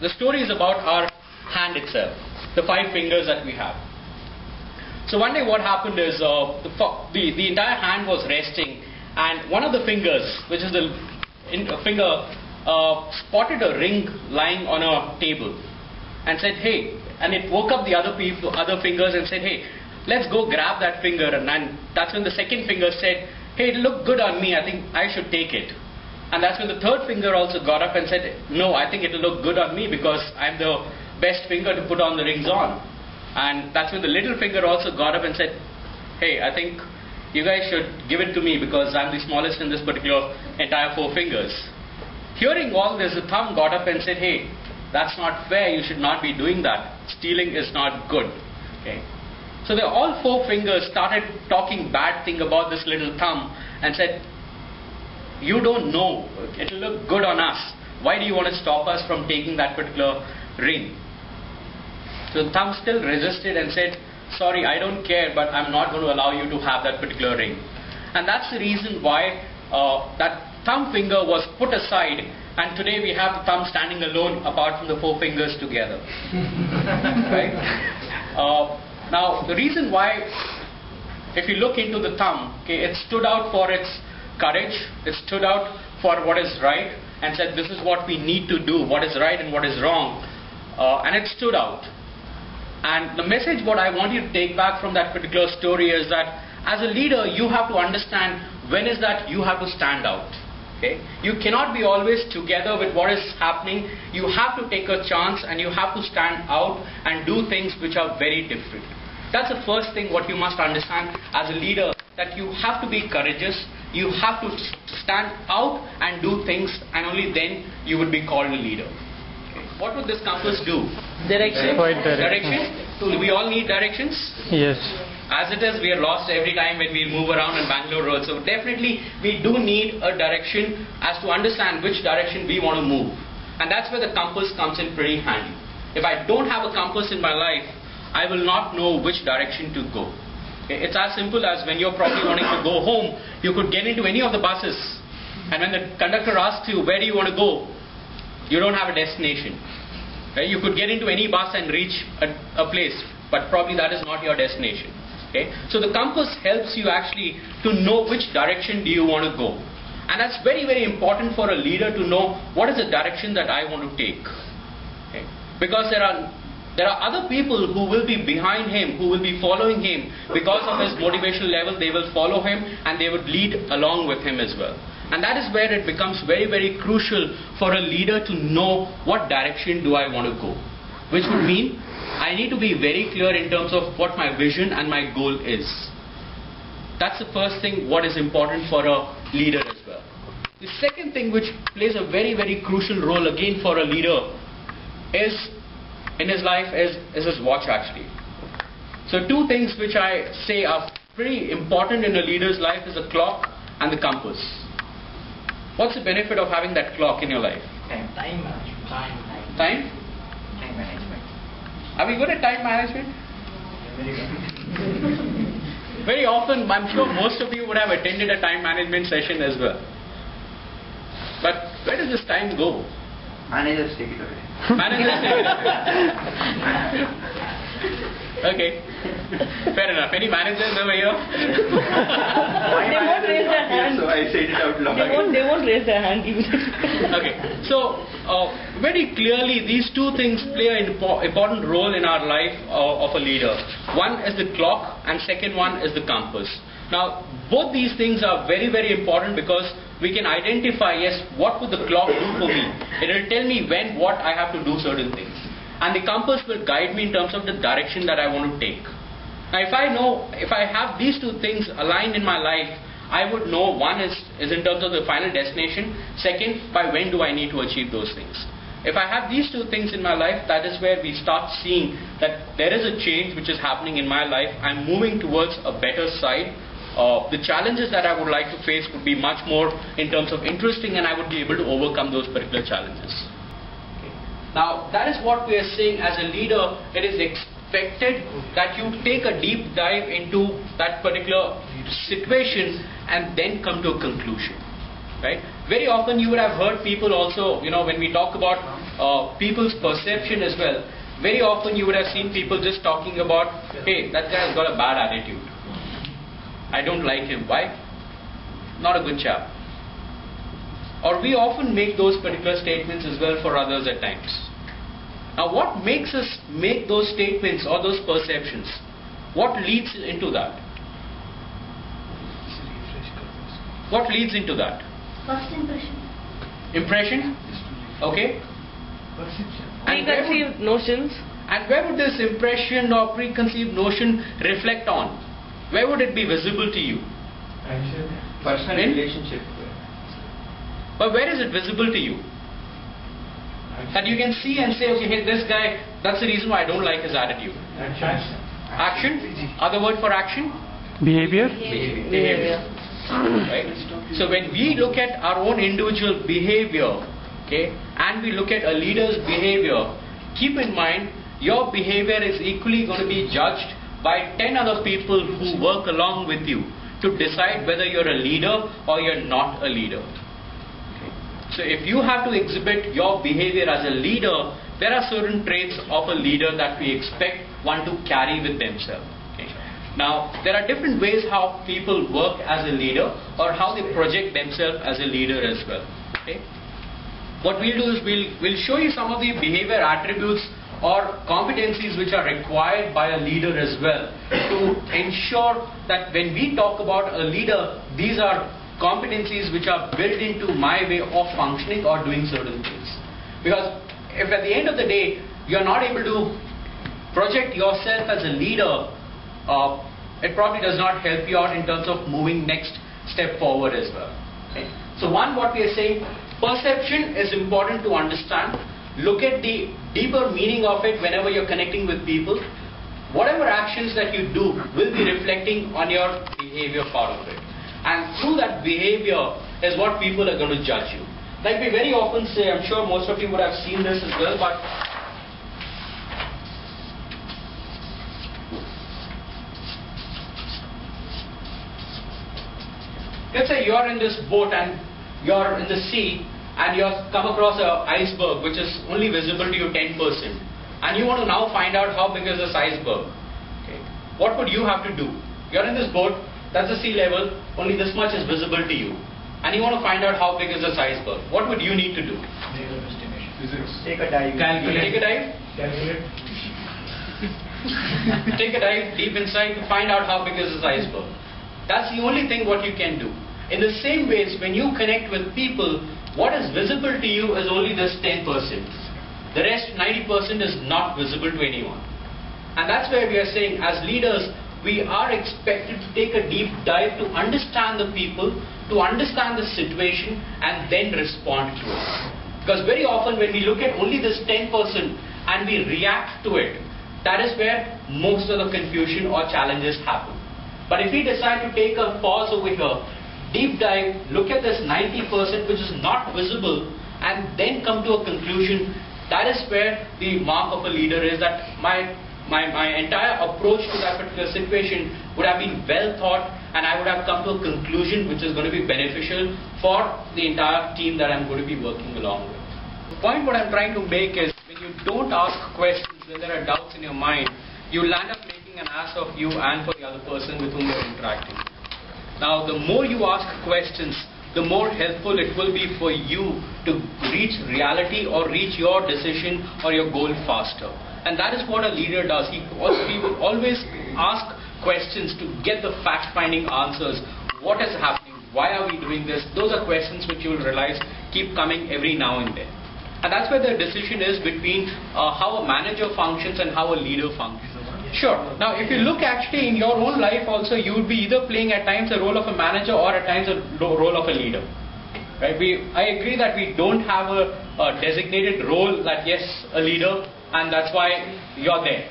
the story is about our hand itself, the 5 fingers that we have. So one day what happened is the entire hand was resting, and one of the fingers, which is the finger, spotted a ring lying on a table and said, hey, and it woke up the other fingers and said, hey, let's go grab that finger. And that's when the second finger said, hey, it looked good on me, I think I should take it. And that's when the third finger also got up and said, no, I think it will look good on me because I'm the best finger to put on the rings on. And that's when the little finger also got up and said, hey, I think you guys should give it to me because I'm the smallest in this particular entire 4 fingers. Hearing all this, the thumb got up and said, hey, that's not fair, you should not be doing that. Stealing is not good. Okay. So all 4 fingers started talking bad thing about this little thumb and said, you don't know, it will look good on us. Why do you want to stop us from taking that particular ring? So the thumb still resisted and said, sorry, I don't care, but I'm not going to allow you to have that particular ring. And that's the reason why that thumb finger was put aside, and today we have the thumb standing alone apart from the 4 fingers together. Right? Now the reason why, if you look into the thumb, okay, it stood out for its courage, it stood out for what is right, and said this is what we need to do, what is right and what is wrong, and it stood out. And the message what I want you to take back from that particular story is that as a leader you have to understand when is that you have to stand out. Okay? You cannot be always together with what is happening. You have to take a chance and you have to stand out and do things which are very different. That's the first thing what you must understand as a leader, that you have to be courageous, you have to stand out and do things, and only then you would be called a leader. What would this compass do? Direction. Direction? So we all need directions? Yes. As it is, we are lost every time when we move around in Bangalore Road. So definitely we do need a direction as to understand which direction we want to move. And that's where the compass comes in pretty handy. If I don't have a compass in my life, I will not know which direction to go. Okay? It's as simple as when you're probably wanting to go home, you could get into any of the buses. And when the conductor asks you, where do you want to go? You don't have a destination. Okay? You could get into any bus and reach a place, but probably that is not your destination. Okay? So the compass helps you actually to know which direction do you want to go. And that's very, very important for a leader to know what is the direction that I want to take. Okay? Because there are other people who will be behind him, who will be following him. Because of his motivational level, they will follow him and they would lead along with him as well. And that is where it becomes very, very crucial for a leader to know what direction do I want to go. Which would mean I need to be very clear in terms of what my vision and my goal is. That's the first thing what is important for a leader as well. The second thing which plays a very, very crucial role again for a leader is in his life is his watch actually. So 2 things which I say are pretty important in a leader's life is the clock and the compass. What's the benefit of having that clock in your life? Time management. Time? Time management. Are we good at time management? Very good. Very often, I'm sure most of you would have attended a time management session as well. But where does this time go? Managers take it away. Managers take it away. Okay. Fair enough. Any managers over here? They won't raise their hand. So I said it out loud. They won't raise their hand even. Okay. So, very clearly these 2 things play an important role in our life of a leader. One is the clock and second one is the compass. Now, both these things are very, very important because we can identify, yes, what would the clock do for me? It will tell me when, what I have to do certain things. And the compass will guide me in terms of the direction that I want to take. Now, if I have these 2 things aligned in my life, I would know one is in terms of the final destination. Second, by when do I need to achieve those things. If I have these 2 things in my life, that is where we start seeing that there is a change which is happening in my life. I'm moving towards a better side. The challenges that I would like to face would be much more in terms of interesting, and I would be able to overcome those particular challenges. Now, that is what we are saying as a leader. It is expected that you take a deep dive into that particular situation and then come to a conclusion. Right? very often you would have heard people also, when we talk about people's perception as well, very often you would have seen people just talking about, hey, that guy's got a bad attitude. I don't like him. Why? Not a good chap. Or we often make those particular statements as well for others at times. Now what makes us make those statements or those perceptions? What leads into that? What leads into that? First impression. Impression? Okay. Preconceived notions. And where would this impression or preconceived notion reflect on? Where would it be visible to you? Personal relationship. But where is it visible to you? That you can see and say, okay, hey, this guy, that's the reason why I don't like his attitude. Action? Other word for action? Behavior. Right? So when we look at our own individual behavior, okay, and we look at a leader's behavior, keep in mind your behavior is equally going to be judged by 10 other people who work along with you to decide whether you're a leader or you're not a leader. Okay. So if you have to exhibit your behavior as a leader, there are certain traits of a leader that we expect one to carry with themselves. Okay. Now, there are different ways how people work as a leader or how they project themselves as a leader as well. Okay. What we'll do is we'll show you some of the behavior attributes or competencies which are required by a leader as well to ensure that when we talk about a leader, these are competencies which are built into my way of functioning or doing certain things. Because if at the end of the day you're not able to project yourself as a leader, it probably does not help you out in terms of moving next step forward as well. Okay. So what we are saying, perception is important to understand. Look at the deeper meaning of it whenever you're connecting with people. Whatever actions that you do will be reflecting on your behavior part of it. And through that behavior is what people are going to judge you. Like we very often say, I'm sure most of you would have seen this as well, but let's say you're in this boat and you're in the sea and you have come across an iceberg which is only visible to you 10%, and you want to now find out how big is this iceberg. Okay. What would you have to do? You're in this boat, that's the sea level, only this much is visible to you, and you want to find out how big is this iceberg. What would you need to do? Take a dive. Take a dive? Take a dive deep inside to find out how big is this iceberg. That's the only thing what you can do. In the same ways, when you connect with people, what is visible to you is only this 10%. The rest 90% is not visible to anyone. And that's where we are saying, as leaders, we are expected to take a deep dive to understand the people, to understand the situation, and then respond to it. Because very often when we look at only this 10% and we react to it, that is where most of the confusion or challenges happen. But if we decide to take a pause over here, deep dive, look at this 90% which is not visible, and then come to a conclusion, that is where the mark of a leader is, that my entire approach to that particular situation would have been well thought, and I would have come to a conclusion which is going to be beneficial for the entire team that I'm going to be working along with. The point what I'm trying to make is, when you don't ask questions, when there are doubts in your mind, you land up making an ass of you and for the other person with whom you're interacting. Now, the more you ask questions, the more helpful it will be for you to reach reality or reach your decision or your goal faster. And that is what a leader does. He will always ask questions to get the fact-finding answers. What is happening? Why are we doing this? Those are questions which you will realize keep coming every now and then. And that's where the decision is between how a manager functions and how a leader functions. Sure. Now, if you look actually in your own life also, you would be either playing at times the role of a manager or at times the role of a leader. Right? I agree that we don't have a designated role that yes, a leader, and that's why you're there.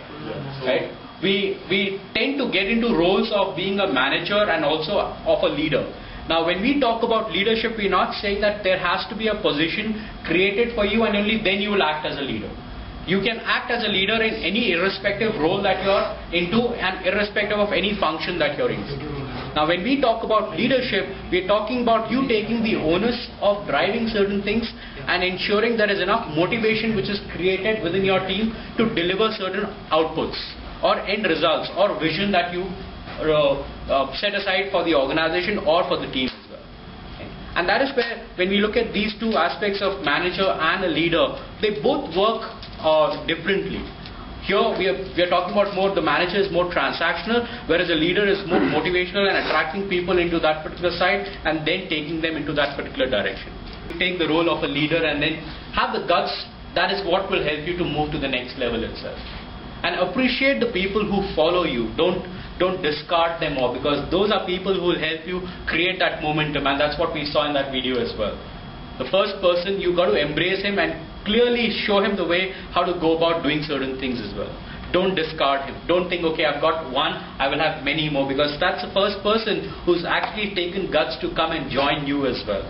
Right? We tend to get into roles of being a manager and also of a leader. Now, when we talk about leadership, we're not saying that there has to be a position created for you and only then you will act as a leader. You can act as a leader in any irrespective role that you're into and irrespective of any function that you're into. Now when we talk about leadership, we're talking about you taking the onus of driving certain things and ensuring there is enough motivation which is created within your team to deliver certain outputs or end results or vision that you set aside for the organization or for the team as well. Okay. And that is where, when we look at these two aspects of manager and a leader, they both work differently. Here we are talking about more, the manager is more transactional, whereas the leader is more motivational and attracting people into that particular side and then taking them into that particular direction. You take the role of a leader and then have the guts. That is what will help you to move to the next level itself. And appreciate the people who follow you. Don't discard them all, because those are people who will help you create that momentum, and that's what we saw in that video as well. The first person, you got to embrace him and clearly show him the way how to go about doing certain things as well. Don't discard him. Don't think, okay, I've got one, I will have many more, because that's the first person who's actually taken guts to come and join you as well.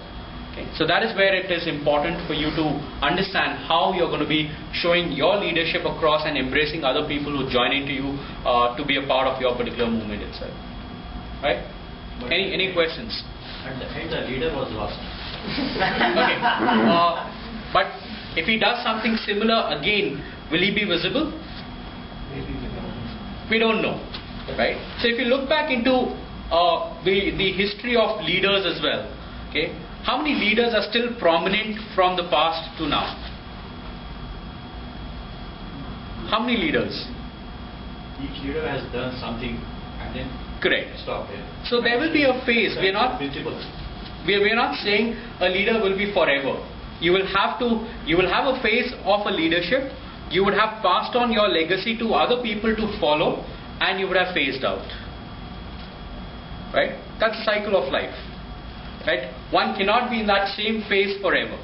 Okay. So that is where it is important for you to understand how you're going to be showing your leadership across and embracing other people who join into you to be a part of your particular movement itself. Right? Any questions? At the end, the leader was lost. Okay. But if he does something similar again, will he be visible? We don't know, right? So if you look back into the history of leaders as well, okay, how many leaders are still prominent from the past to now? How many leaders? Each leader has done something and then Correct. stop there. So there will be a phase. We are not saying a leader will be forever. You will have a phase of a leadership. You would have passed on your legacy to other people to follow, and you would have phased out. Right? That's the cycle of life. Right? One cannot be in that same phase forever.